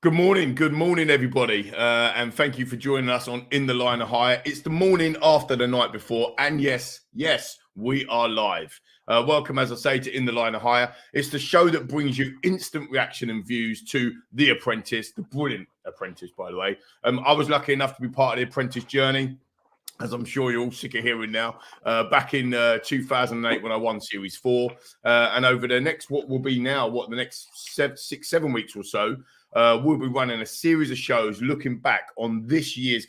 Good morning, everybody, and thank you for joining us on In the Line of Hire. It's the morning after the night before, and yes, we are live. Welcome, as I say, to In the Line of Hire. It's the show that brings you instant reaction and views to The Apprentice, the brilliant Apprentice, by the way. I was lucky enough to be part of the Apprentice journey, as I'm sure you're all sick of hearing now, back in 2008 when I won Series 4. And over the next, the next 6-7 weeks or so, we'll be running a series of shows looking back on this year's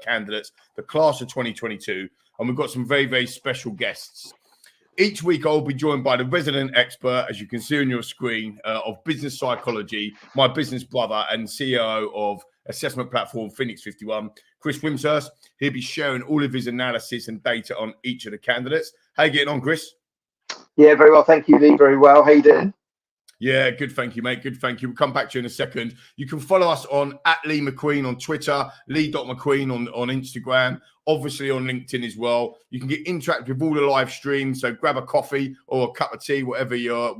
candidates, the class of 2022. And we've got some very, very special guests. Each week, I'll be joined by the resident expert, as you can see on your screen, of business psychology, my business brother and CEO of assessment platform Phoenix 51, Chris Wimshurst. He'll be sharing all of his analysis and data on each of the candidates. How you getting on, Chris? Yeah, very well. Thank you, Lee. Very well. How you doing? Yeah, good. Thank you, mate. Good. Thank you. We'll come back to you in a second. You can follow us on @Lee McQueen on Twitter, Lee.McQueen on Instagram, obviously on LinkedIn as well. You can get interactive with all the live streams. So grab a coffee or a cup of tea, whatever your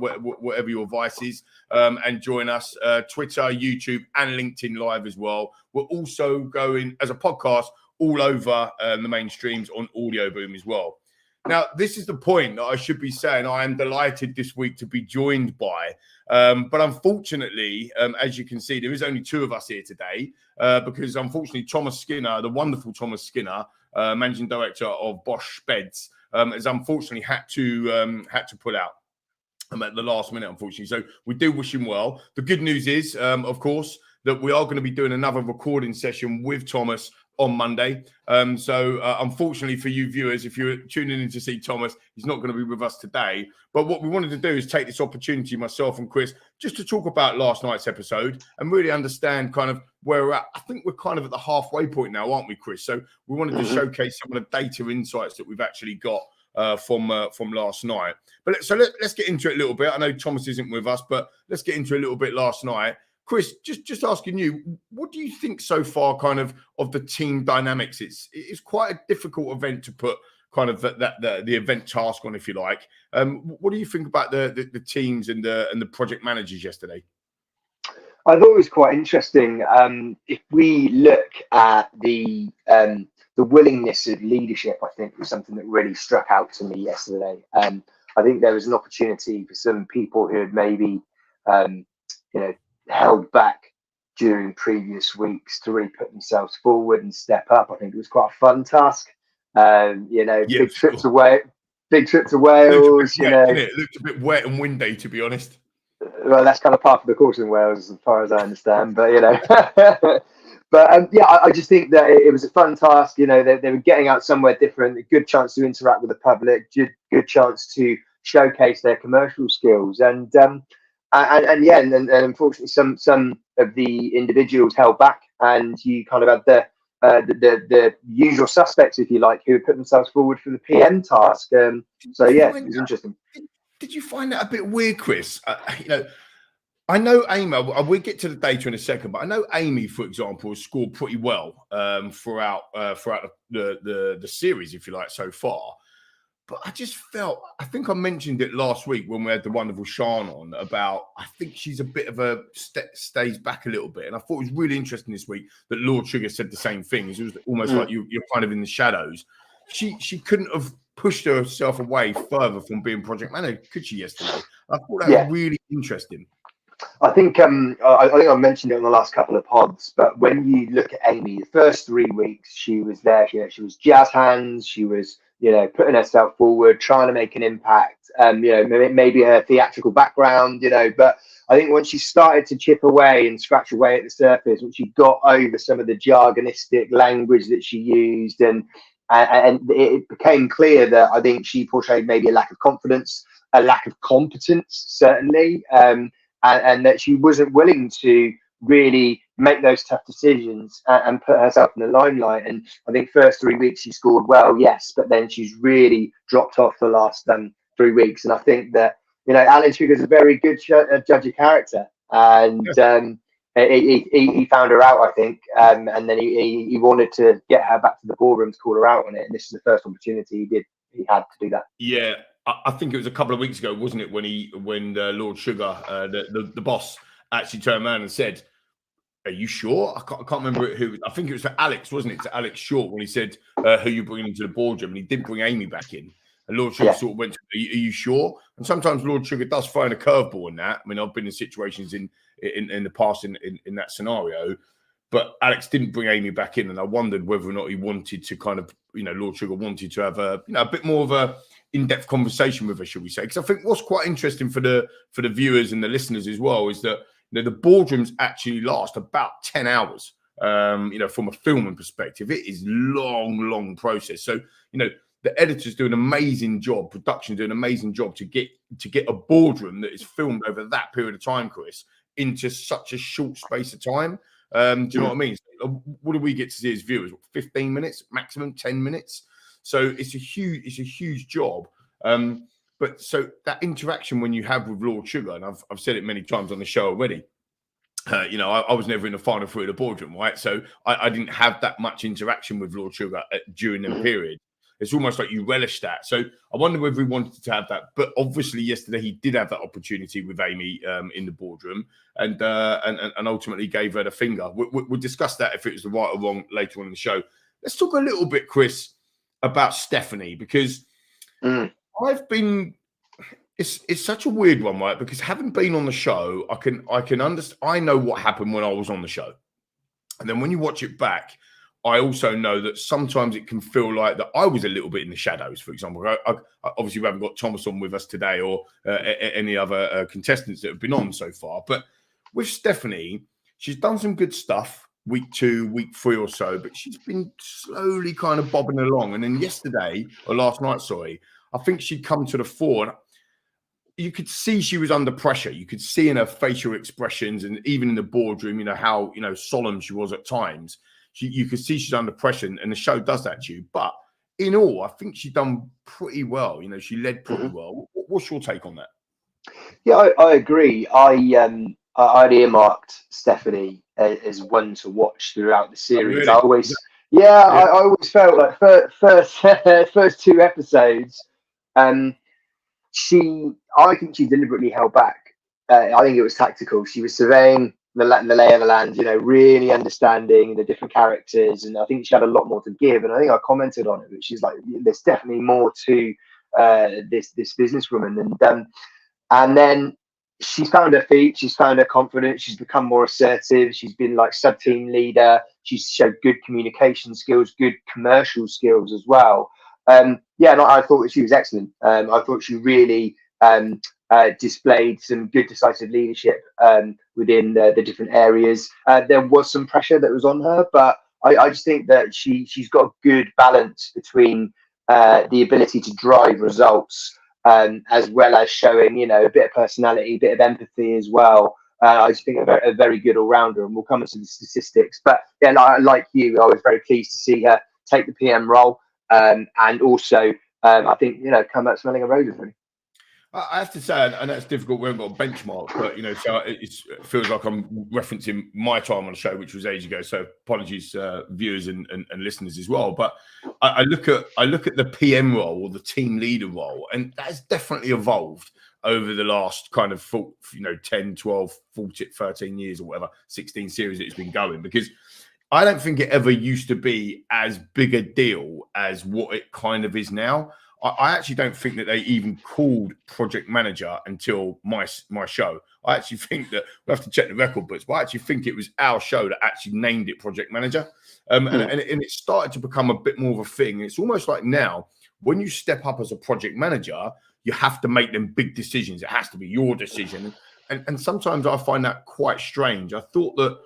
vice is, and join us. Twitter, YouTube, and LinkedIn live as well. We're also going as a podcast all over the mainstreams on Audio Boom as well. Now, this is the point that I should be saying. I am delighted this week to be joined by, but unfortunately, as you can see, there is only two of us here today because unfortunately, Thomas Skinner, the wonderful Thomas Skinner, managing director of BOSH Beds, has unfortunately had to pull out at the last minute, unfortunately. So we do wish him well. The good news is, of course, that we are going to be doing another recording session with Thomas on Monday. So unfortunately for you viewers, if you're tuning in to see Thomas, he's not going to be with us today. But what we wanted to do is take this opportunity, myself and Chris, just to talk about last night's episode and really understand kind of where we're at. I think we're kind of at the halfway point now, aren't we, Chris? So we wanted to showcase some of the data insights that we've actually got from last night. But let's get into it a little bit. I know Thomas isn't with us, but let's get into a little bit last night. Chris, just asking you, what do you think so far kind of the team dynamics? It's quite a difficult event to put kind of the event task on, if you like. What do you think about the teams and the project managers yesterday? I thought it was quite interesting. If we look at the willingness of leadership, I think was something that really struck out to me yesterday. I think there was an opportunity for some people who had maybe, held back during previous weeks to really put themselves forward and step up. I think it was quite a fun task. Big trip to Wales. It looked a bit wet and windy, to be honest. Well, that's kind of part of the course in Wales, as far as I understand. But I just think that it was a fun task. They were getting out somewhere different. A good chance to interact with the public. Good chance to showcase their commercial skills. And unfortunately, some of the individuals held back, and you kind of had the usual suspects, if you like, who put themselves forward for the PM task. It was interesting. Did you find that a bit weird, Chris? I know Amy. We'll get to the data in a second, but I know Amy, for example, has scored pretty well throughout the series, if you like, so far. But I just felt, I think I mentioned it last week when we had the wonderful Sean on about, I think she's a bit of stays back a little bit. And I thought it was really interesting this week that Lord Sugar said the same thing. It was almost like you're kind of in the shadows. She couldn't have pushed herself away further from being project manager, could she, yesterday? I thought that was really interesting. I think I think I mentioned it on the last couple of pods, but when you look at Amy, the first 3 weeks she was there. She was jazz hands. She was putting herself forward, trying to make an impact. Maybe her theatrical background, but I think once she started to chip away and scratch away at the surface, once she got over some of the jargonistic language that she used, and it became clear that I think she portrayed maybe a lack of confidence, a lack of competence, certainly. And that she wasn't willing to really make those tough decisions and put herself in the limelight. And I think first 3 weeks she scored well, yes, but then she's really dropped off the last 3 weeks. And I think that Alan Sugar's a very good judge of character, and he found her out, I think, and then he wanted to get her back to the boardroom to call her out on it. And this is the first opportunity he had to do that. Yeah. I think it was a couple of weeks ago, wasn't it, when Lord Sugar, the boss, actually turned around and said, are you sure? I can't remember who. I think it was to Alex, wasn't it? To Alex Short when he said, who you bringing into the boardroom, and he did bring Amy back in. And Lord Sugar sort of went, are you sure? And sometimes Lord Sugar does throw in a curveball in that. I mean, I've been in situations in the past in that scenario, but Alex didn't bring Amy back in, and I wondered whether or not he wanted to kind of, Lord Sugar wanted to have a bit more of a in-depth conversation with her, should we say? Because I think what's quite interesting for the viewers and the listeners as well is that the boardrooms actually last about 10 hours. From a filming perspective, it is long process. So the editors do an amazing job, production do an amazing job to get a boardroom that is filmed over that period of time, Chris, into such a short space of time. Do you know what I mean? So, what do we get to see as viewers? 15 minutes, maximum 10 minutes. So it's a huge job. But so that interaction when you have with Lord Sugar, and I've said it many times on the show already. I was never in the final three of the boardroom, right? So I didn't have that much interaction with Lord Sugar during the period. It's almost like you relish that. So I wonder whether he wanted to have that. But obviously, yesterday he did have that opportunity with Amy in the boardroom, and ultimately gave her the finger. We'll discuss that if it was the right or wrong later on in the show. Let's talk a little bit, Chris, about Stephanie, because I've been. It's such a weird one, right? Because having been on the show, I can understand. I know what happened when I was on the show, and then when you watch it back, I also know that sometimes it can feel like that I was a little bit in the shadows. For example, I obviously we haven't got Thomas on with us today, or any other contestants that have been on so far. But with Stephanie, she's done some good stuff week 2, week 3 or so, but she's been slowly kind of bobbing along. And then yesterday or last night, sorry, I think she'd come to the fore. And you could see she was under pressure. You could see in her facial expressions, and even in the boardroom, how solemn she was at times. You could see she's under pressure, and the show does that to you. But in all, I think she's done pretty well. She led pretty well. What's your take on that? Yeah, I agree. I'd earmarked Stephanie as one to watch throughout the series. Oh, really? I always felt like first 2 episodes, I think she deliberately held back. I think it was tactical. She was surveying the lay of the land, really understanding the different characters, and I think she had a lot more to give. And I think I commented on it, but she's like, there's definitely more to this businesswoman, and then she's found her feet, she's found her confidence, she's become more assertive, she's been like sub-team leader, she's showed good communication skills, good commercial skills as well. And I thought that she was excellent. I thought she really displayed some good decisive leadership within the different areas. There was some pressure that was on her, but I just think that she's got a good balance between the ability to drive results, as well as showing a bit of personality, a bit of empathy as well. I just think a very good all-rounder, and we'll come into the statistics. But like you, I was very pleased to see her take the PM role, and also I think come out smelling a roses, really. I have to say, and that's difficult. We haven't got a benchmark, but so it feels like I'm referencing my time on the show, which was ages ago. So apologies, viewers and listeners as well. But I look at the PM role or the team leader role, and that's definitely evolved over the last kind of 10, 12, 14, 13 years or whatever, 16 series it's been going. Because I don't think it ever used to be as big a deal as what it kind of is now. I actually don't think that they even called project manager until my show. I actually think that we have to check the record books, but I actually think it was our show that actually named it project manager. And it started to become a bit more of a thing. It's almost like now, when you step up as a project manager, you have to make them big decisions. It has to be your decision. And sometimes I find that quite strange. I thought that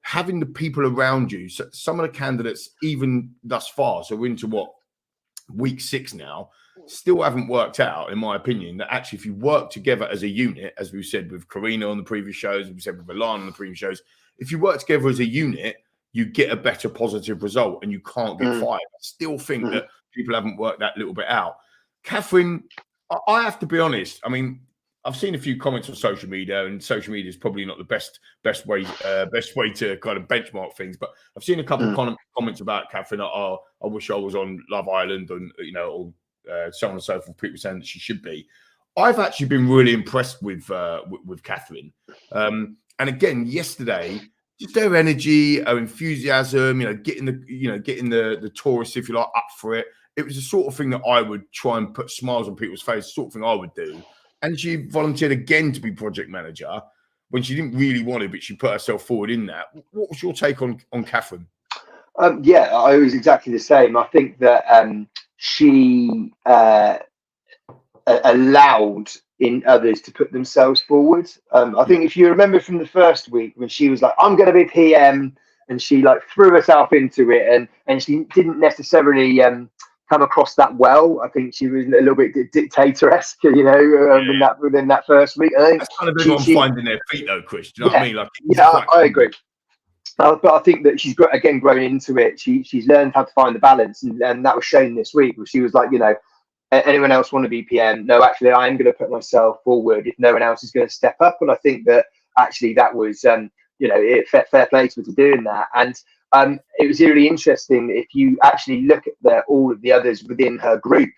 having the people around you, so some of the candidates, even thus far, so we're into week 6 now, still haven't worked out, in my opinion, that actually if you work together as a unit, as we've said with Karina on the previous shows, we've said with Milan on the previous shows, if you work together as a unit, you get a better positive result and you can't get fired. I still think that people haven't worked that little bit out. Catherine, I have to be honest. I mean, I've seen a few comments on social media, and social media is probably not the best way to kind of benchmark things. But I've seen a couple of comments about Catherine. I wish I was on Love Island, and or so on and so forth. People saying that she should be. I've actually been really impressed with Catherine. And again, yesterday just their energy, her enthusiasm, getting the tourists, if you like, up for it. It was the sort of thing that I would try and put smiles on people's faces, sort of thing I would do. And she volunteered again to be project manager when she didn't really want to, but she put herself forward in that. What was your take on Catherine? Yeah, I was exactly the same. I think that she allowed in others to put themselves forward. I think if you remember from the first week when she was like, I'm going to be PM, and she like threw herself into it, and she didn't necessarily come across that well. I think she was a little bit dictator-esque, within that first week. I think that's kind of everyone finding their feet though, Chris. Do you know what I mean? Like, I agree. But I think that she's again grown into it. She's learned how to find the balance, and that was shown this week where she was like, anyone else want to be PM? No, actually, I am going to put myself forward if no one else is going to step up. And I think that actually that was, fair play to her for doing that. And it was really interesting. If you actually look at all of the others within her group,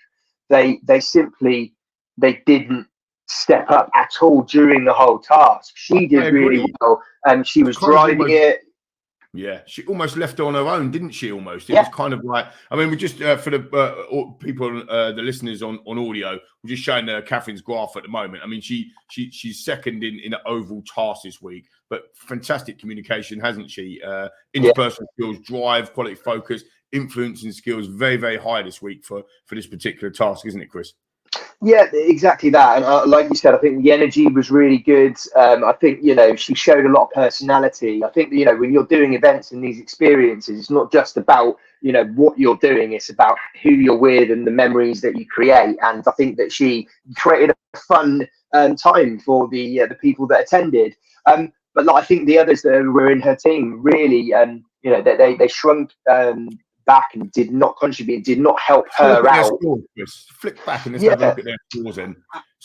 they didn't step up at all during the whole task. She did really well, and she was driving it. Yeah, she almost left her on her own, didn't she? Almost. It was kind of like, I mean, we just for the people, the listeners on audio, we're just showing Catherine's graph at the moment. I mean, she's second in overall task this week, but fantastic communication, hasn't she? Interpersonal skills, drive, quality focus, influencing skills, very, very high this week for this particular task, isn't it, Chris? Yeah, exactly that. And like you said, I think the energy was really good. I think, she showed a lot of personality. I think, when you're doing events and these experiences, it's not just about, what you're doing. It's about who you're with and the memories that you create. And I think that she created a fun time for the people that attended. But I think the others that were in her team really, they shrunk back and did not contribute, did not help her out. Flick back and let's have a look at their scores then.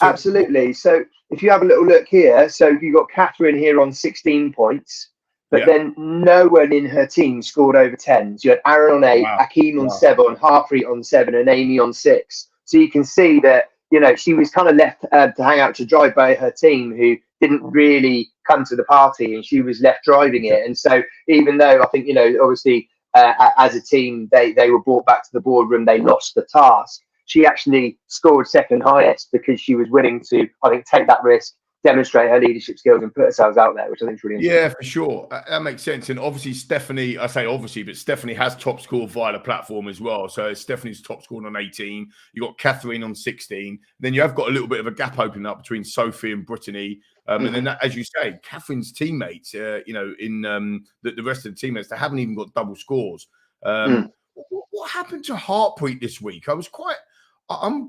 Absolutely. So if you have a little look here, so you've got Catherine here on 16 points, but then no one in her team scored over 10. So you had Aaron on 8, Akeem on 7, Harpreet on 7, and Amy on 6. So you can see that, she was kind of left to hang out to dry by her team, who didn't really come to the party, and she was left driving it. And so even though I think, obviously, as a team, they were brought back to the boardroom. They lost the task. She actually scored second highest because she was willing to, I think, take that risk, demonstrate her leadership skills, and put herself out there, which I think is really interesting. Yeah, for sure. That makes sense. And obviously, Stephanie, I say obviously, but Stephanie has top score via the platform as well. So Stephanie's top scored on 18. You got Catherine on 16. Then you have got a little bit of a gap opening up between Sophie and Brittany. And then, as you say, Catherine's teammates, in the rest of the teammates, they haven't even got double scores. What happened to Harpreet this week? I've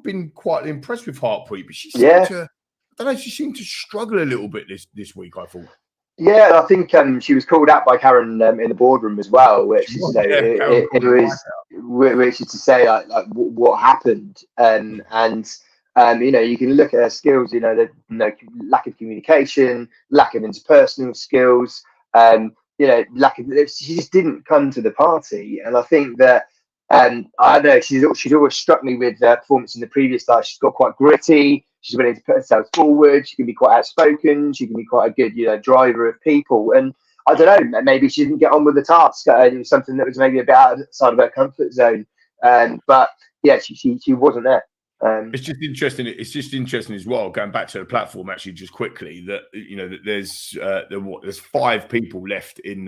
been quite impressed with Harpreet, but she seemed to, I don't know, she seemed to struggle a little bit this week, I thought. Yeah, I think she was called out by Karen in the boardroom as well, which is, which is to say like what happened, and you can look at her skills, the lack of communication, lack of interpersonal skills, she just didn't come to the party. And I think that, I don't know, she's always struck me with performance in the previous task. She's got quite gritty. She's willing to put herself forward. She can be quite outspoken. She can be quite a good, driver of people. And I don't know, maybe she didn't get on with the task. It was something that was maybe a bit outside of her comfort zone. But yeah, she wasn't there. It's just interesting. It's just interesting as well. Going back to the platform, actually, just quickly, that that there's 5 people left in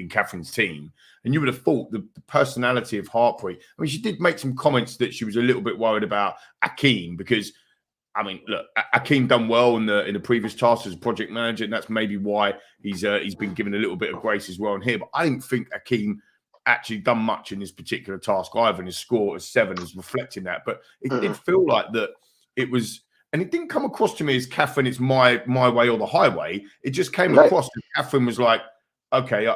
Catherine's team, and you would have thought the personality of Harpreet. I mean, she did make some comments that she was a little bit worried about Akeem, because I mean, look, Akeem done well in the previous task as a project manager, and that's maybe why he's been given a little bit of grace as well in here. But I didn't think Akeem actually done much in this particular task either, and his score as 7 is reflecting that. But it did feel like that it was, and it didn't come across to me as Catherine, it's my way or the highway. It just came across as Catherine was like, okay,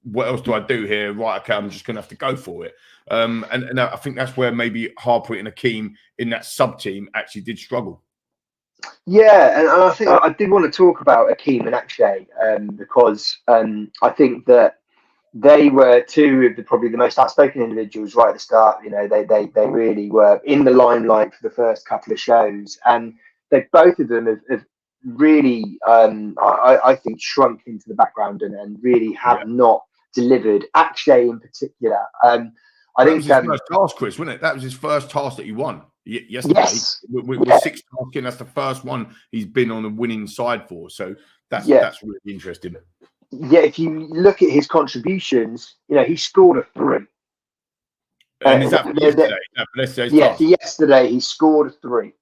what else do I do here? Right, okay, I'm just going to have to go for it. And I think that's where maybe Harpreet and Akeem in that sub-team actually did struggle. Yeah, and I think I did want to talk about Akeem and Akshay, because I think that they were 2 of probably the most outspoken individuals right at the start. They really were in the limelight for the first couple of shows, and both of them have really, I think, shrunk into the background and really have not delivered. Akshay in particular. I that think was his first task, Chris, wasn't it? That was his first task that he won yesterday. Yes. We're 6 tasks in. That's the first one he's been on the winning side for. So that's really interesting. Yeah, if you look at his contributions, he scored a 3. And is that for yesterday? Yesterday he scored a 3.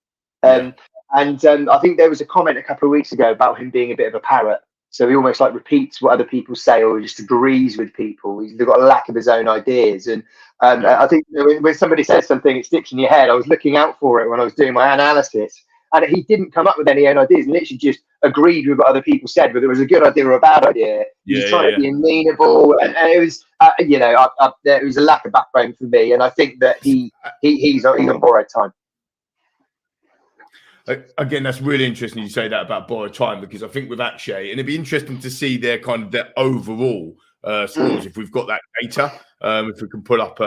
And I think there was a comment a couple of weeks ago about him being a bit of a parrot. So he almost like repeats what other people say, or he just agrees with people. He's got a lack of his own ideas. And I think when somebody says something, it sticks in your head. I was looking out for it when I was doing my analysis. And he didn't come up with any own ideas, and literally just agreed with what other people said, whether it was a good idea or a bad idea. He was trying to be amenable, and it was, there was a lack of backbone for me. And I think that he's on borrowed time. Again, that's really interesting you say that about borrowed time, because I think with Akshay, and it'd be interesting to see their overall scores if we've got that data. If we can pull up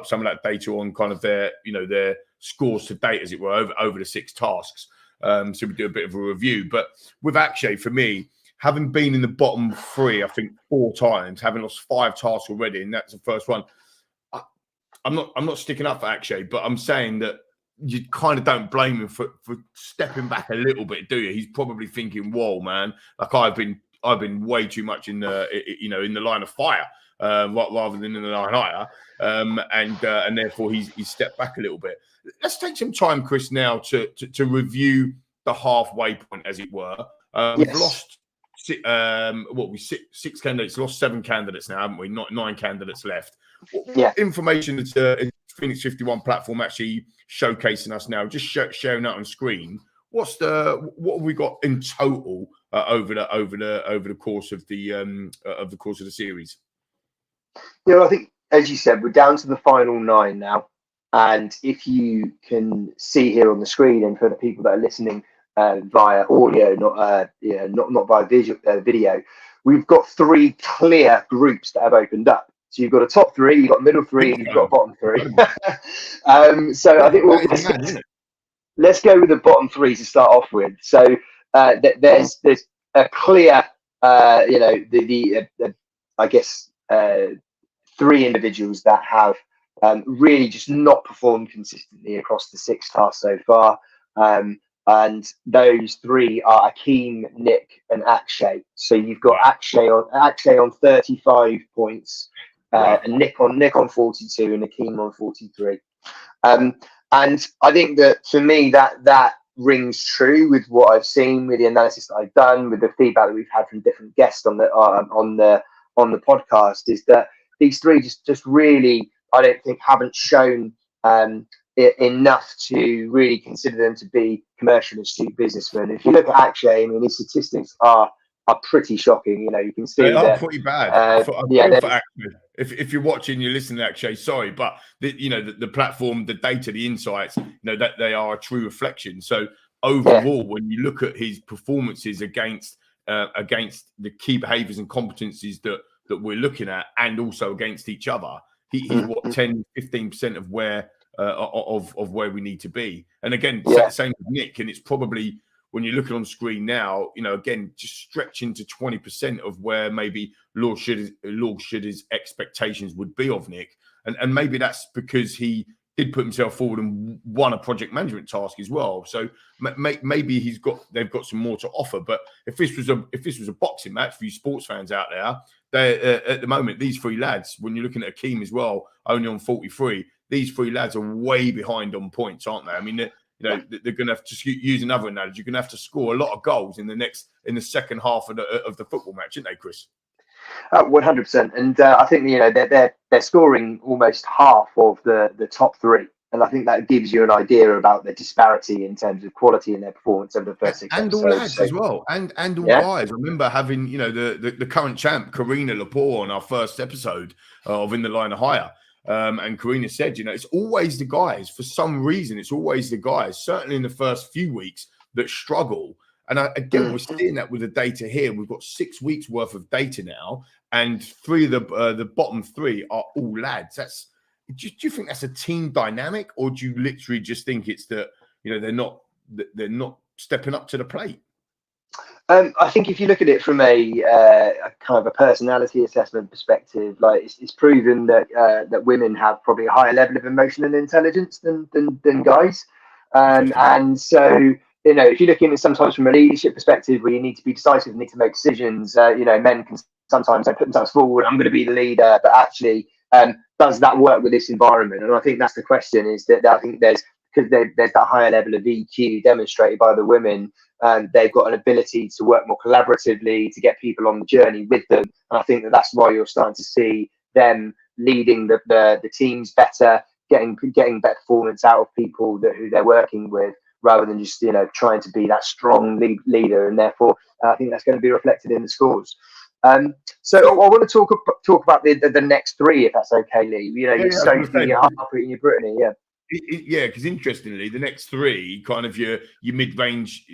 some of that data on kind of their scores to date, as it were, over the 6 tasks. So we do a bit of a review. But with Akshay, for me, having been in the bottom 3, I think 4 times, having lost 5 tasks already, and that's the first one. I'm not sticking up for Akshay, but I'm saying that you kind of don't blame him for stepping back a little bit, do you? He's probably thinking, "Whoa, man! Like I've been way too much in the in the line of fire rather than in the line higher," and therefore he's stepped back a little bit. Let's take some time, Chris, now to review the halfway point, as it were. We've lost 6 candidates, lost 7 candidates now, haven't we? Not 9 candidates left. What information is Phoenix 51 platform actually showcasing us now? Just sharing that on screen. What have we got in total over the course of the series? Yeah, I think, as you said, we're down to the final 9 now. And if you can see here on the screen, and for the people that are listening via audio, not via video, we've got 3 clear groups that have opened up. So you've got a top 3, you've got middle 3, and you've got a bottom 3. So I think let's go with the bottom 3 to start off with. So there's a clear, I guess 3 individuals that have really just not performed consistently across the 6 tasks so far. And those 3 are Akeem, Nick, and Akshay. So you've got Akshay on 35 points, and Nick on 42, and Akeem on 43. And I think that for me that rings true with what I've seen, with the analysis that I've done, with the feedback that we've had from different guests on the podcast, is that these 3 just really, I don't think, haven't shown enough to really consider them to be commercial astute businessmen. If you look at Akshay, I mean, his statistics are pretty shocking. You can see they are pretty bad. For Akshay. If you're watching, you're listening to Akshay, sorry, but the platform, the data, the insights, that they are a true reflection. So overall, when you look at his performances against the key behaviours and competencies that we're looking at, and also against each other, he's 10-15% of where of where we need to be. And again, same with Nick, and it's probably, when you look on screen now, again, just stretching to 20% of where maybe Lord Shidder's expectations would be of Nick. And maybe that's because he did put himself forward and won a project management task as well. So maybe they've got some more to offer. But if this was a boxing match for you sports fans out there, at the moment, these 3 lads, when you're looking at Akeem as well, only on 43, these 3 lads are way behind on points, aren't they? I mean, they're going to have to use another analogy. You're going to have to score a lot of goals in the second half of the football match, aren't they, Chris? 100%. And I think they're scoring almost half of the top 3. And I think that gives you an idea about the disparity in terms of quality in their performance over the first 6 and episodes. All lads as well, and all guys. I remember having the current champ Karina Lepore on our first episode of In the Line of Hire, and Karina said, it's always the guys. For some reason, it's always the guys. Certainly in the first few weeks that struggle. And again, we're seeing that with the data here. We've got 6 weeks worth of data now, and 3 of the bottom 3 are all lads. Do you think that's a team dynamic, or do you literally just think it's that they're not stepping up to the plate? I think if you look at it from a kind of a personality assessment perspective, like it's proven that that women have probably a higher level of emotional intelligence than guys, Interesting. and so if you're looking at it sometimes from a leadership perspective, where you need to be decisive, need to make decisions, men can sometimes put themselves forward. I'm going to be the leader, but actually, does that work with this environment? And I think that's the question. Is that I think there's that higher level of EQ demonstrated by the women. They've got an ability to work more collaboratively, to get people on the journey with them. And I think that's why you're starting to see them leading the teams better, getting better performance out of people who they're working with, rather than just trying to be that strong leader. And therefore, I think that's going to be reflected in the scores. So I want to talk about the next three, if that's okay, Lee. Your Sophie, your Harpreet, and your Brittany. Yeah. Yeah, because interestingly, the next three, kind of your mid-range,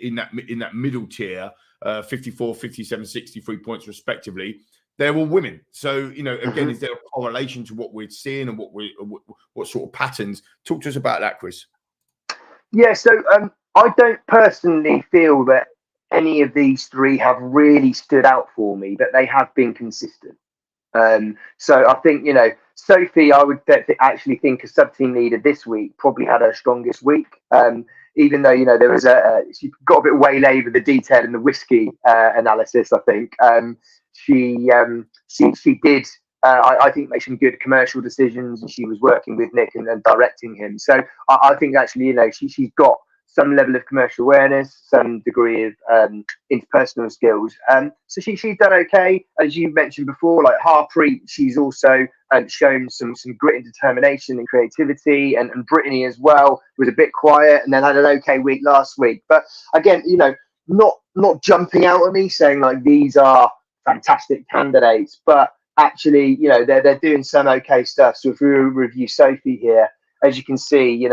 in that middle tier, 54, 57, 63 points respectively, they're all women. So, again, is there a correlation to what we're seeing and what sort of patterns? Talk to us about that, Chris. Yeah, so I don't personally feel that any of these three have really stood out for me, but they have been consistent. So I think, Sophie, I would actually think a sub-team leader this week probably had her strongest week. Even though, there was she got a bit waylaid with the detail in the whiskey analysis, I think. She did, I think, make some good commercial decisions, and she was working with Nick and directing him. So I think actually, she's got some level of commercial awareness, some degree of interpersonal skills. So she's done okay. As you mentioned before, like Harpreet, she's also shown some grit and determination and creativity. And Brittany as well was a bit quiet and then had an okay week last week. But again, not jumping out at me saying like these are fantastic candidates, but actually, they're doing some okay stuff. So if we review Sophie here, as you can see,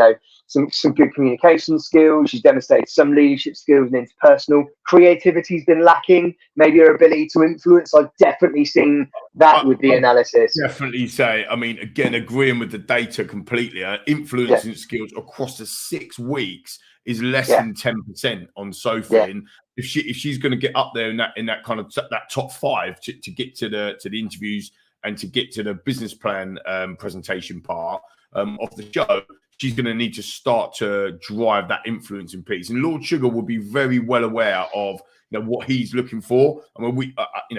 some good communication skills. She's demonstrated some leadership skills and interpersonal. Creativity's been lacking. Maybe her ability to influence. I've definitely seen that with the analysis. Definitely say. I mean, again, agreeing with the data completely. Influencing skills across the 6 weeks is less than 10% on Sophie. Yeah. And if she's going to get up there in that kind of that top 5 to get to the interviews and to get to the business plan presentation part of the show, she's going to need to start to drive that influencing piece. And Lord Sugar will be very well aware of what he's looking for. I mean,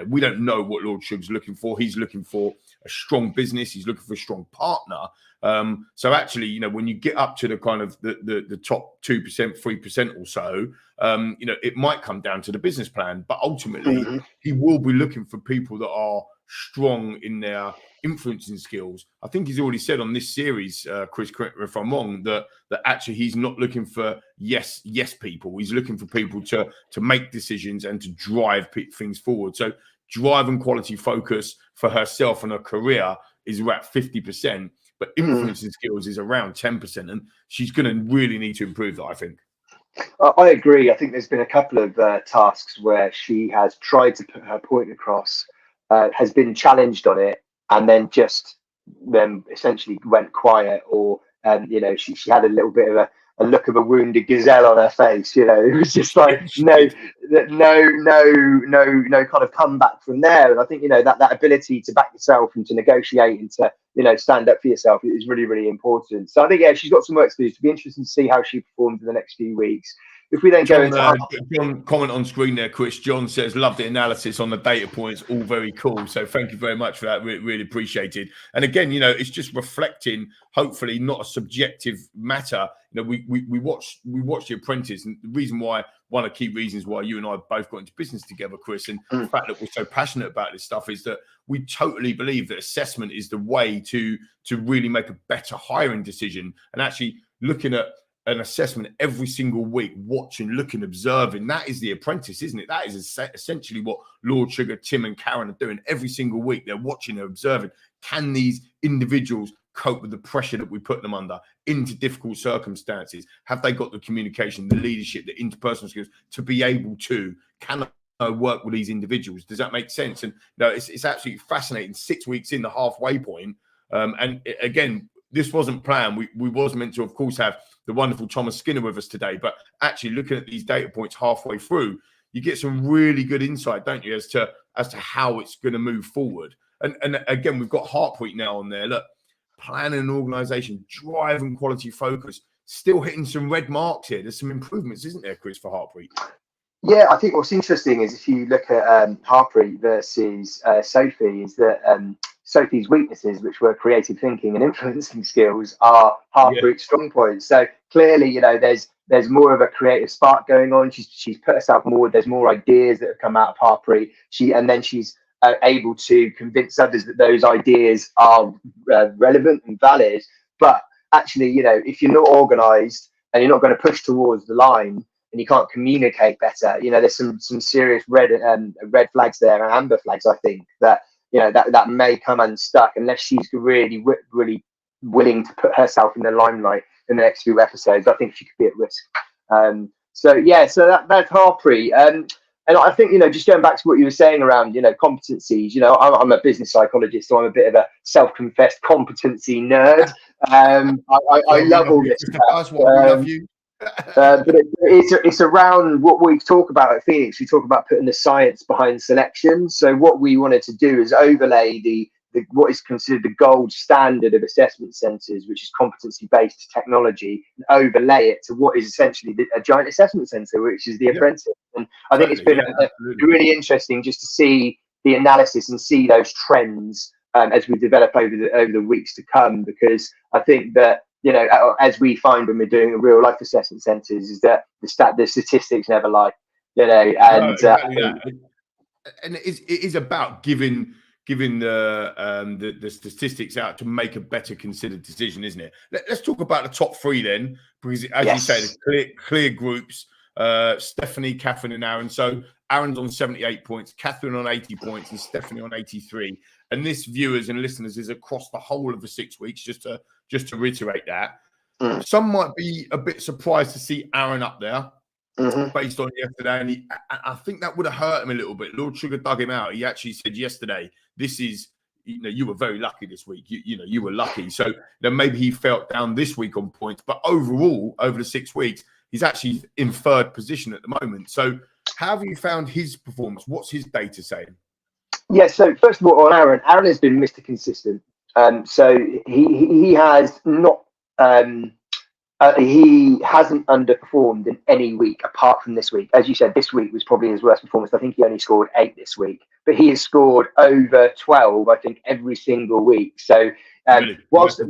we don't know what Lord Sugar's looking for. He's looking for a strong business. He's looking for a strong partner. So actually, when you get up to the kind of the top 2%, 3% or so, it might come down to the business plan. But ultimately, he will be looking for people that are strong in their influencing skills. I think he's already said on this series, Chris, correct me if I'm wrong, that actually he's not looking for yes people. He's looking for people to make decisions and to drive things forward. So drive and quality focus for herself and her career is about 50%, but influencing skills is around 10%, and she's going to really need to improve that, I think. I agree. I think there's been a couple of tasks where she has tried to put her point across, has been challenged on it, and then essentially went quiet, or she had a little bit of a look of a wounded gazelle on her face. It was just like no kind of comeback from there. And I think that ability to back yourself and to negotiate and to stand up for yourself is really, really important. So I think she's got some work to do. It'll be interesting to see how she performs in the next few weeks. If we then go into John, comment on screen there, Chris. John says, love the analysis on the data points, all very cool. So thank you very much for that. Really appreciated. And again, it's just reflecting, hopefully not a subjective matter. We watched The Apprentice, and the reason why, one of the key reasons why you and I both got into business together, Chris, and the fact that we're so passionate about this stuff is that we totally believe that assessment is the way to really make a better hiring decision. And actually looking at an assessment every single week, watching, looking, observing. That is The Apprentice, isn't it? That is essentially what Lord Sugar, Tim and Karen are doing every single week. They're watching, they're observing. Can these individuals cope with the pressure that we put them under into difficult circumstances? Have they got the communication, the leadership, the interpersonal skills to be able to, can I work with these individuals? Does that make sense? And it's absolutely fascinating. 6 weeks in, the halfway point. And again, this wasn't planned. We was meant to, of course, have the wonderful Thomas Skinner with us today. But actually looking at these data points halfway through, you get some really good insight, don't you, as to how it's going to move forward. And again, we've got Heartbeat now on there. Look, planning and organisation, drive and quality focus, still hitting some red marks here. There's some improvements, isn't there, Chris, for Heartbeat? Yeah, I think what's interesting is if you look at Harpreet versus Sophie, is that Sophie's weaknesses, which were creative thinking and influencing skills, are Harpreet's strong points. So clearly, you know, there's more of a creative spark going on. She's put herself forward. There's more ideas that have come out of Harpreet. She's able to convince others that those ideas are relevant and valid. But actually, you know, if you're not organised and you're not going to push towards the line, and you can't communicate better, you know, there's some serious red flags there and amber flags, I think, that, you know, that may come unstuck unless she's really willing to put herself in the limelight in the next few episodes. I think she could be at risk. So that's Harpreet. And I think, you know, just going back to what you were saying around, you know, competencies, you know, I'm a business psychologist, so I'm a bit of a self-confessed competency nerd. I love all this stuff. We love you. But it's around what we talk about at Phoenix. We talk about putting the science behind selection. So what we wanted to do is overlay the what is considered the gold standard of assessment centres, which is competency-based technology, and overlay it to what is essentially a giant assessment centre, which is the Apprentice. And I think it's been really interesting just to see the analysis and see those trends as we develop over the weeks to come, because I think that, you know, as we find when we're doing real life assessment centres, is that the statistics never lie, you know, and and it is about giving the statistics out to make a better considered decision, isn't it? Let's talk about the top three then, because as you say, there's clear groups. Stephanie, Catherine, and Aaron. So Aaron's on 78 points, Catherine on 80 points, and Stephanie on 83. And this, viewers and listeners, is across the whole of the 6 weeks. Just to reiterate that, some might be a bit surprised to see Aaron up there, based on yesterday. And I think that would have hurt him a little bit. Lord Sugar dug him out. He actually said yesterday, "This is, you know, you were very lucky this week. You were lucky." So then maybe he felt down this week on points, but overall, over the 6 weeks, he's actually in third position at the moment. So how have you found his performance? What's his data saying? Yeah, so first of all, on Aaron has been Mr. Consistent. So he has not, he hasn't underperformed in any week apart from this week. As you said, this week was probably his worst performance. I think he only scored 8 this week, but he has scored over 12, I think, every single week. So whilst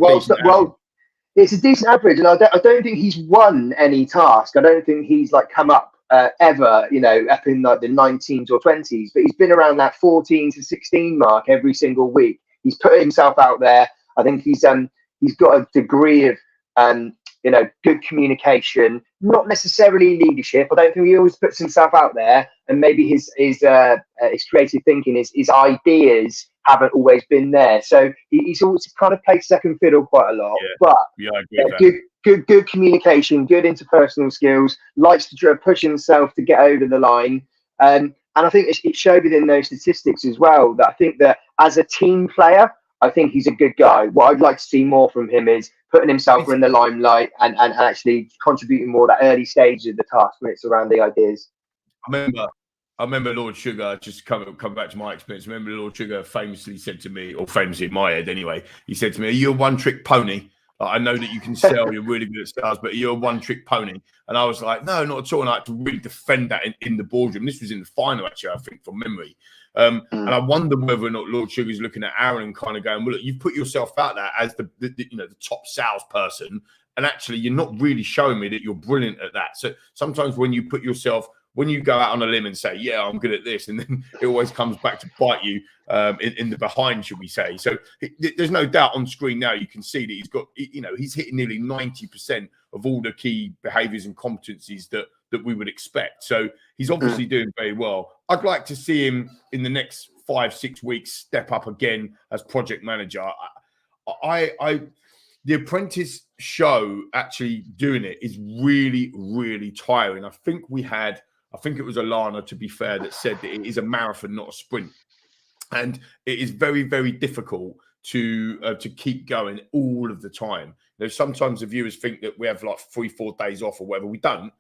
it's a decent average, and I don't think he's won any task. I don't think he's like come up ever, you know, up in like the 19s or 20s, but he's been around that 14 to 16 mark every single week. He's put himself out there. I think he's got a degree of you know, good communication, not necessarily leadership. I don't think he always puts himself out there, and maybe his creative thinking, his ideas haven't always been there. So he's always kind of played second fiddle quite a lot. Yeah. I agree with good communication, good interpersonal skills, likes to push himself to get over the line. And I think it showed within those statistics as well that I think that as a team player, I think he's a good guy. What I'd like to see more from him is putting himself in the limelight and actually contributing more at that early stage of the task when it's around the ideas. I remember Lord Sugar, just come back to my experience. I remember Lord Sugar famously said to me, or famously in my head anyway, he said to me, "Are you a one-trick pony? I know that you can sell, you're really good at sales, but you're a one-trick pony." And I was like, "No, not at all." And I had to really defend that in the boardroom. This was in the final, actually, I think, from memory. And I wonder whether or not Lord Sugar's looking at Aaron and kind of going, "Well, look, you've put yourself out there as the top salesperson, and actually you're not really showing me that you're brilliant at that." So sometimes when you go out on a limb and say, "Yeah, I'm good at this," and then it always comes back to bite you in the behind, should we say. So there's no doubt on screen now you can see that he's hitting nearly 90% of all the key behaviours and competencies that we would expect. So he's obviously doing very well. I'd like to see him in the next 5-6 weeks step up again as project manager. The Apprentice show, actually doing it, is really, really tiring. I think it was Alana, to be fair, that said that it is a marathon, not a sprint. And it is very, very difficult to keep going all of the time. You know, sometimes the viewers think that we have like 3-4 days off or whatever. We don't.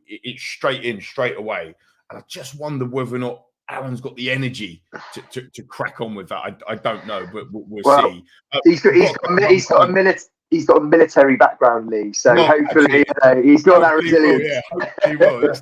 It's straight in, straight away. And I just wonder whether or not Aaron's got the energy to crack on with that. I don't know, but we'll see. He's got a military background, Lee. So well, hopefully, he's got that resilience. Yeah, hopefully will.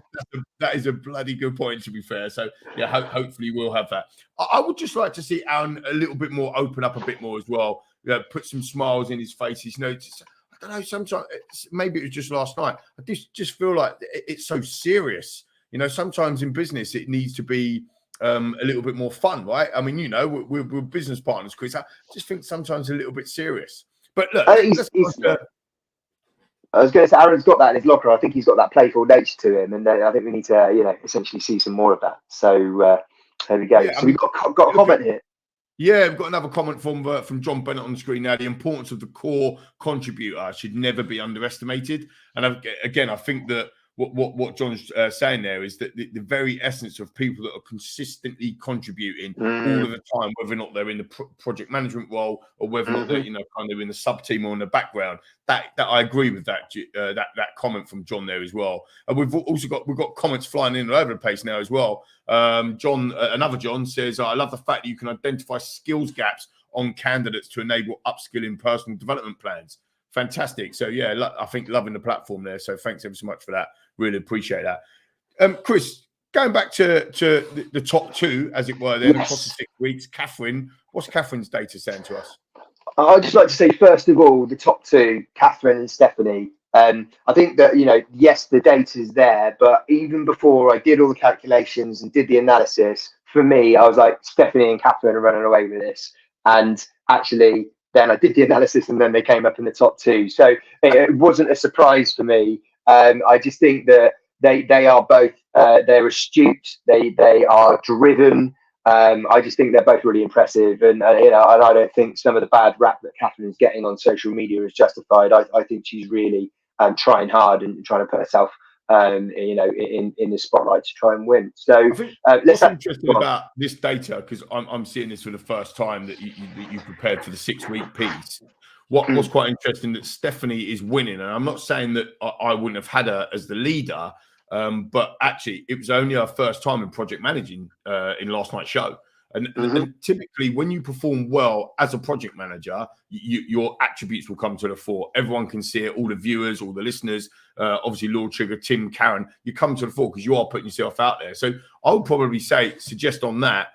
That is a bloody good point, to be fair. So yeah, hopefully we'll have that. I would just like to see Aaron a little bit more, open up a bit more as well. Put some smiles in his face. He's noticed. I don't know. Sometimes maybe it was just last night. I just feel like it's so serious. Sometimes in business it needs to be a little bit more fun, right? I mean, we're business partners, Chris. I just think sometimes a little bit serious. But look, I was going to say, Aaron's got that in his locker. I think he's got that playful nature to him, and I think we need to, essentially see some more of that. So there we go. Yeah, so we've got a comment here. Yeah, we've got another comment from John Bennett on the screen now. The importance of the core contributor should never be underestimated. And I think that what John's saying there is that the very essence of people that are consistently contributing all of the time, whether or not they're in the project management role or whether or not they're kind of in the sub team or in the background, that I agree with that comment from John there as well. And we've got comments flying in all over the place now as well. Another John says, I love the fact that you can identify skills gaps on candidates to enable upskilling personal development plans. Fantastic. So yeah, I think loving the platform there. So thanks ever so much for that. Really appreciate that. Chris, going back to the top two, as it were, then across the 6 weeks, Catherine, what's Catherine's data saying to us? I'd just like to say, first of all, the top two, Catherine and Stephanie. I think that, yes, the data's there, but even before I did all the calculations and did the analysis, for me, I was like, Stephanie and Catherine are running away with this. And actually, then I did the analysis and then they came up in the top two. So it wasn't a surprise for me. I just think that they are both, they're astute, they are driven. I just think they're both really impressive. And I don't think some of the bad rap that Catherine's getting on social media is justified. I think she's really trying hard and trying to put herself in the spotlight to try and win. So what's interesting about this data, because I'm seeing this for the first time that you prepared for the 6 week piece. What's quite interesting that Stephanie is winning, and I'm not saying that I wouldn't have had her as the leader, but actually it was only her first time in project managing in last night's show. And typically, when you perform well as a project manager, your attributes will come to the fore. Everyone can see it, all the viewers, all the listeners, obviously Lord Trigger, Tim, Karen, you come to the fore because you are putting yourself out there. So I would probably suggest on that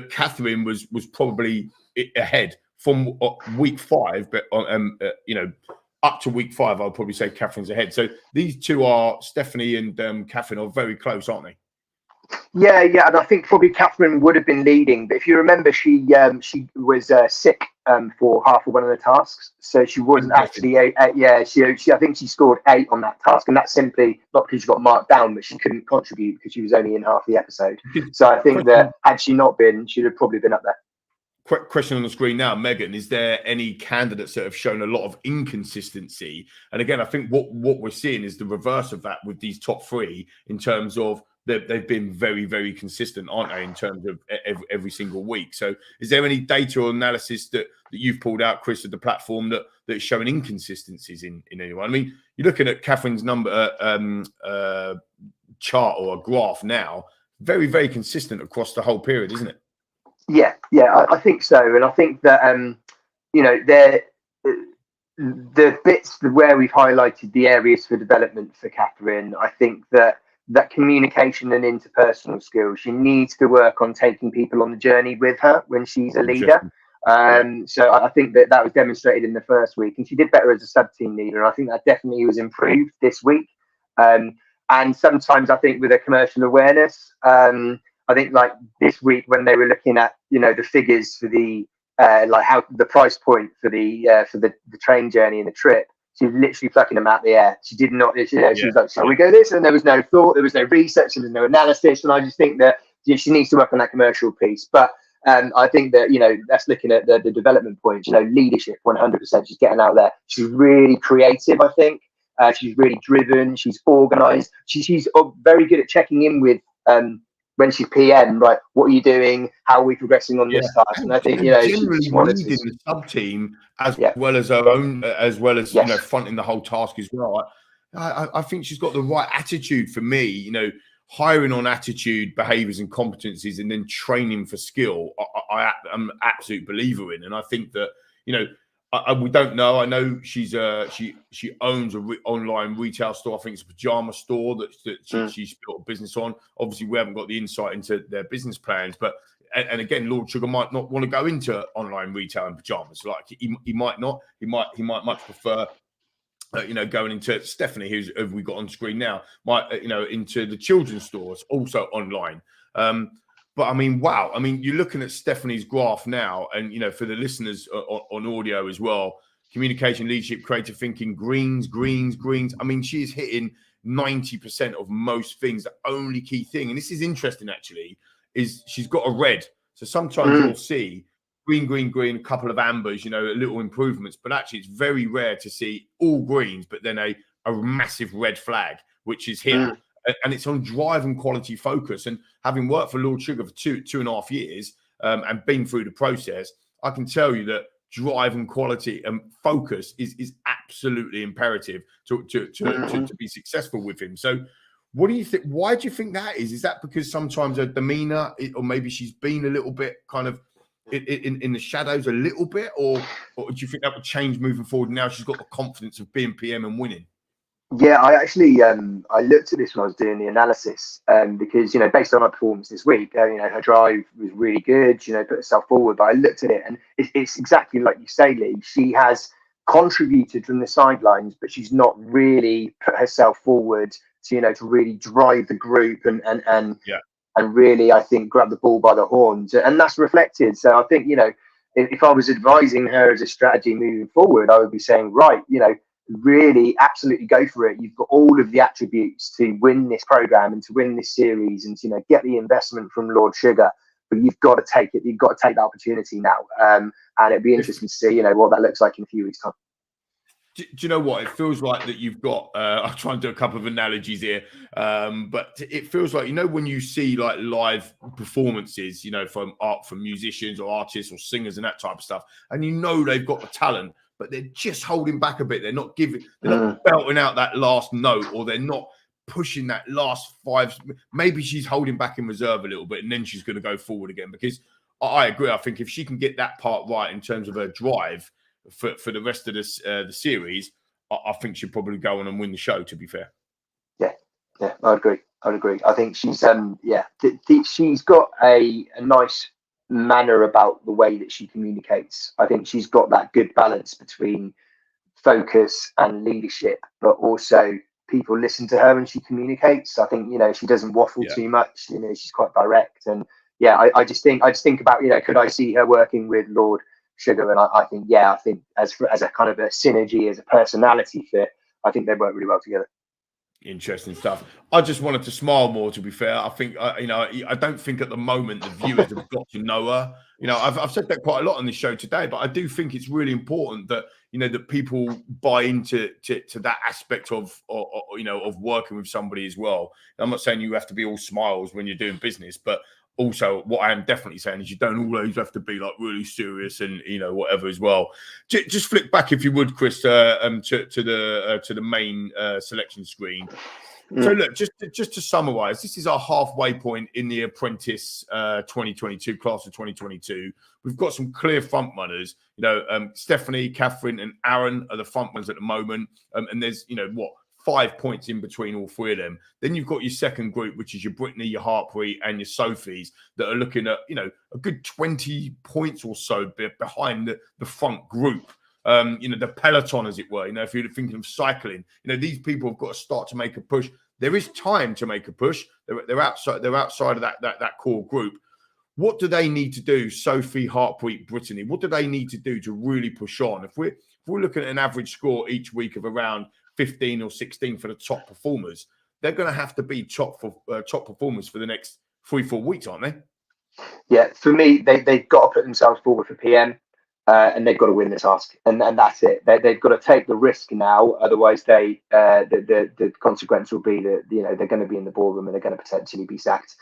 Catherine was probably ahead from week 5, but up to week 5, I would probably say Catherine's ahead. So these two are, Stephanie and Catherine, are very close, aren't they? Yeah, and I think probably Catherine would have been leading, but if you remember, she was sick for half of one of the tasks, so she wasn't actually. I think she scored 8 on that task, and that's simply not because she got marked down, but she couldn't contribute because she was only in half the episode. So I think that had she not been, she'd have probably been up there. Quick question on the screen now, Megan. Is there any candidates that have shown a lot of inconsistency? And again, I think what we're seeing is the reverse of that with these top 3 in terms of they've been very, very consistent, aren't they, in terms of every single week? So is there any data or analysis that you've pulled out, Chris, of the platform that's showing inconsistencies in anyone? I mean, you're looking at Catherine's number chart or a graph now, very, very consistent across the whole period, isn't it? Yeah, I think so. And I think that, the bits where we've highlighted the areas for development for Catherine, I think that communication and interpersonal skills, she needs to work on taking people on the journey with her when she's a leader. So I think that was demonstrated in the first week, and she did better as a sub-team leader. And I think that definitely was improved this week. And sometimes I think with a commercial awareness, I think like this week when they were looking at, the figures for the how the price point for the train journey and the trip, she was literally plucking them out the air. She did not, she was like, shall we go this? And there was no thought, there was no research, there was no analysis. And I just think that she needs to work on that commercial piece. But I think that, that's looking at the development point, leadership 100%. She's getting out there. She's really creative, I think. She's really driven. She's organized. She's very good at checking in with, when she's PM, right? What are you doing? How are we progressing on this task? And I think generally leading the sub team as well as her own, as well as fronting the whole task as well. I think she's got the right attitude for me. hiring on attitude, behaviours, and competencies, and then training for skill, I'm an absolute believer in. And I think that, you know, we don't know. I know she owns an online retail store. I think it's a pajama store that she's built a business on. Obviously, we haven't got the insight into their business plans, but and again, Lord Sugar might not want to go into online retail in pajamas. Like he might not. He might much prefer, going into Stephanie, who we got on screen now, into the children's stores, also online. But I mean, wow. I mean, you're looking at Stephanie's graph now, and, for the listeners on audio as well, communication, leadership, creative thinking, greens. I mean, she is hitting 90% of most things. The only key thing, and this is interesting actually, is she's got a red. So sometimes you'll see green, a couple of ambers, little improvements, but actually it's very rare to see all greens, but then a massive red flag, which is here. And it's on drive and quality focus. And having worked for Lord Sugar for 2.5 years and been through the process, I can tell you that drive and quality and focus is absolutely imperative to be successful with him. So what do you think? Why do you think that is? Is that because sometimes her demeanor, or maybe she's been a little bit kind of in the shadows a little bit, or do you think that would change moving forward? Now she's got the confidence of being PM and winning. Yeah, I actually I looked at this when I was doing the analysis, because based on her performance this week, her drive was really good. Put herself forward, but I looked at it, and it's exactly like you say, Lee. She has contributed from the sidelines, but she's not really put herself forward to really drive the group and really, I think, grab the ball by the horns, and that's reflected. So I think if I was advising her as a strategy moving forward, I would be saying, right, really absolutely go for it. You've got all of the attributes to win this program and to win this series and to get the investment from Lord Sugar, but you've got to take it. You've got to take the opportunity now, and it'd be interesting to see what that looks like in a few weeks' time. Do you know what? It feels like that you've got, I'll try and do a couple of analogies here, but it feels like, when you see like live performances, from musicians or artists or singers and that type of stuff, and they've got the talent, but they're just holding back a bit. They're not not belting out that last note, or they're not pushing that last five. Maybe she's holding back in reserve a little bit, and then she's going to go forward again. Because I agree. I think if she can get that part right in terms of her drive for the rest of this the series, I think she'll probably go on and win the show, to be fair. Yeah, I'd agree. I think she's she's got a nice manner about the way that she communicates. I think she's got that good balance between focus and leadership, but also people listen to her when she communicates. I think she doesn't waffle too much. She's quite direct, and I just think about could I see her working with Lord Sugar? And I think as a kind of a synergy, as a personality fit, I think they work really well together. Interesting stuff. I just wanted to smile more, to be fair. I think, I don't think at the moment the viewers have got to know her. I've said that quite a lot on this show today, but I do think it's really important that, that people buy into that aspect of working with somebody as well. I'm not saying you have to be all smiles when you're doing business, but also what I am definitely saying is you don't always have to be like really serious and whatever as well. Just flick back, if you would, Chris, to the main selection screen. So look, just to summarize, this is our halfway point in the Apprentice 2022 class of 2022. We've got some clear front runners. Stephanie, Catherine, and Aaron are the front runners at the moment, and there's 5 points in between all three of them. Then you've got your second group, which is your Brittany, your Harpreet, and your Sophies, that are looking at, a good 20 points or so behind the front group. The peloton, as it were. If you're thinking of cycling, these people have got to start to make a push. There is time to make a push. They're outside of that core group. What do they need to do, Sophie, Harpreet, Brittany? What do they need to do to really push on? If we're looking at an average score each week of around 15 or 16 for the top performers, they're going to have to be top performers for the next 3-4 weeks, aren't they? Yeah, for me, they've got to put themselves forward for PM, and they've got to win the task, and that's it. They've got to take the risk now, otherwise the consequence will be that they're going to be in the ballroom and they're going to potentially be sacked.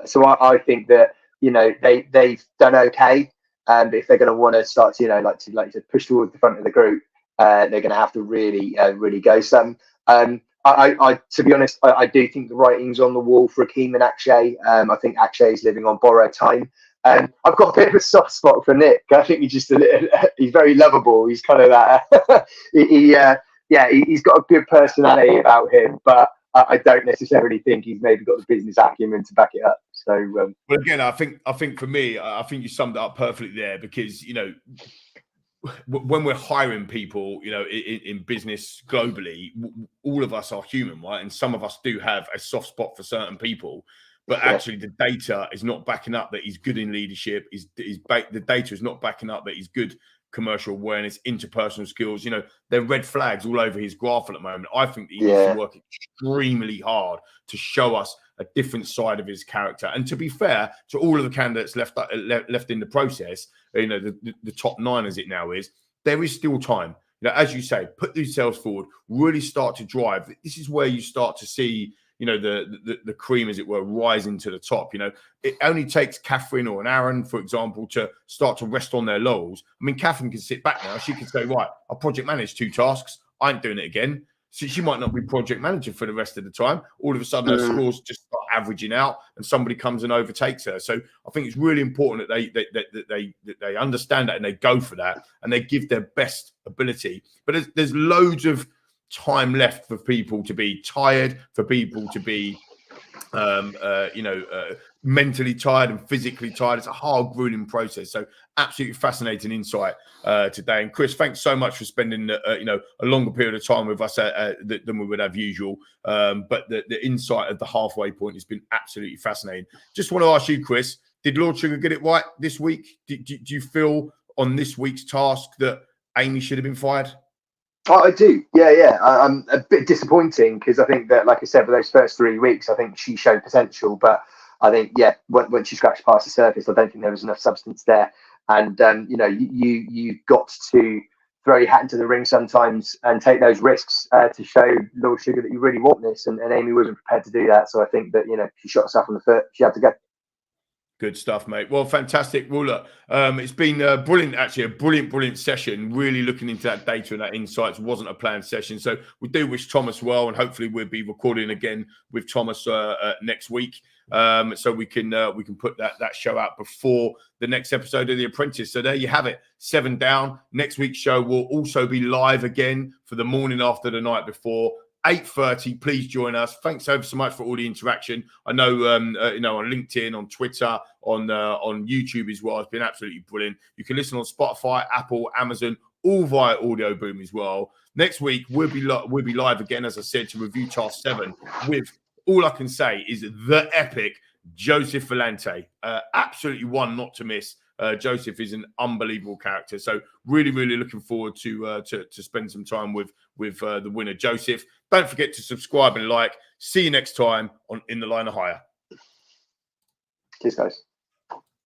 So I think that they've done okay, and if they're going to want to start to push towards the front of the group, they're going to have to really go some. To be honest, I do think the writing's on the wall for Akeem and Akshay. I think Akshay is living on borrowed time. I've got a bit of a soft spot for Nick. I think he's very lovable. He's kind of that. He's got a good personality about him, but I don't necessarily think he's maybe got the business acumen to back it up. So, but again, I think for me, I think you summed it up perfectly there, because when we're hiring people, in business globally, all of us are human, right? And some of us do have a soft spot for certain people, but actually the data is not backing up that he's good in leadership. The data is not backing up that he's good commercial awareness, interpersonal skills. There are red flags all over his graph at the moment. I think that he needs to work extremely hard to show us a different side of his character. And to be fair to all of the candidates left in the process, the top 9 as it now is, there is still time. As you say, put yourselves forward, really start to drive. This is where you start to see, the cream, as it were, rising to the top. It only takes Catherine or an Aaron, for example, to start to rest on their laurels. I mean, Catherine can sit back now. She can say, right, I project managed 2 tasks. I ain't doing it again. So she might not be project manager for the rest of the time. All of a sudden, her scores just start averaging out, and somebody comes and overtakes her. So I think it's really important that they understand that and they go for that and they give their best ability. But there's loads of time left for people to be tired, for people to be mentally tired and physically tired. It's a hard, grueling process. So absolutely fascinating insight today. And Chris, thanks so much for spending a longer period of time with us than we would have usual. But the insight of the halfway point has been absolutely fascinating. Just want to ask you, Chris, did Lord Sugar get it right this week? Do you feel on this week's task that Amy should have been fired? Oh, I do. Yeah. I'm a bit disappointing because I think that, like I said, for those first 3 weeks, I think she showed potential. But I think, when she scratched past the surface, I don't think there was enough substance there. And, you've got to throw your hat into the ring sometimes and take those risks to show Lord Sugar that you really want this. And Amy wasn't prepared to do that. So I think that, she shot herself in the foot. She had to go. Good stuff, mate. Well, fantastic. Well, look, it's been brilliant, actually, a brilliant session, really looking into that data and that insights. It wasn't a planned session. So we do wish Thomas well, and hopefully we'll be recording again with Thomas next week. So we can put that show out before the next episode of The Apprentice. So there you have it, 7 down. Next week's show will also be live again for the morning after the night before. 8:30. Please join us. Thanks ever so much for all the interaction. I know, on LinkedIn, on Twitter, on YouTube as well. It's been absolutely brilliant. You can listen on Spotify, Apple, Amazon, all via Audio Boom as well. Next week we'll be live again, as I said, to review Task 7 with, all I can say is, the epic Joseph Vellante. Absolutely one not to miss. Joseph is an unbelievable character. So really looking forward to spend some time with the winner, Joseph. Don't forget to subscribe and like. See you next time on In the Line of Hire. Cheers, guys.